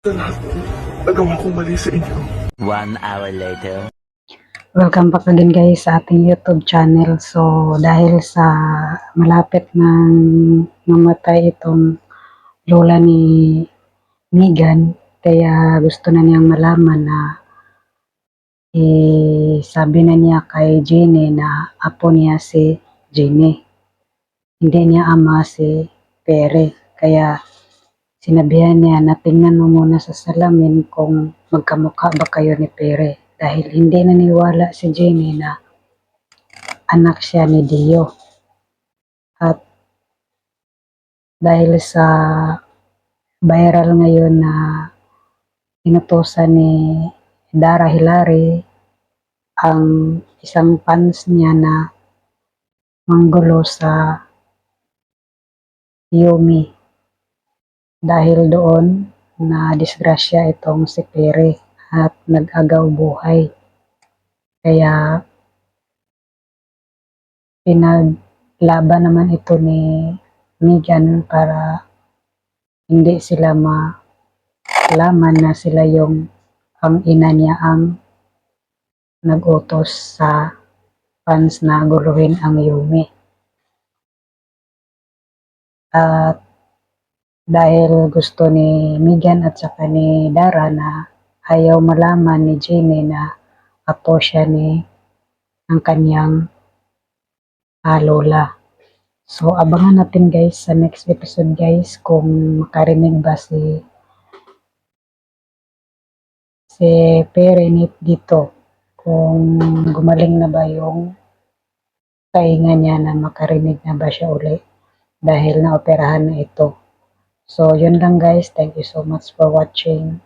Sa lahat ng nagawa kong mali sa inyo. 1 hour later. Welcome back again guys sa ating YouTube channel. So dahil sa malapit ng mamatay itong lola ni Megan, kaya gusto na niyang malaman na sabi na niya kay Jenny na apo niya si Jenny. Hindi niya ama si Pere. Kaya sinabihan niya na tingnan mo muna sa salamin kung magkamukha ba kayo ni Pere. Dahil hindi naniwala si Jenny na anak siya ni Dio. At dahil sa viral ngayon na inutusan ni Dara Hilary ang isang fans niya na manggulo sa Yumi. Dahil doon na disgrasya itong si Pere at nag-agaw buhay. Kaya pinaglaban naman ito ni Megan para hindi sila malaman na sila ang ina niya ang nag-utos sa fans na guluhin ang Yumi. At dahil gusto ni Megan at saka ni Dara na ayaw malaman ni Jenny na apo siya ng kanyang lola. So abangan natin guys sa next episode guys kung makarinig ba si Pere dito, kung gumaling na ba yung pahinga niya na makarinig na ba siya uli dahil naoperahan na ito. So yun lang guys, thank you so much for watching.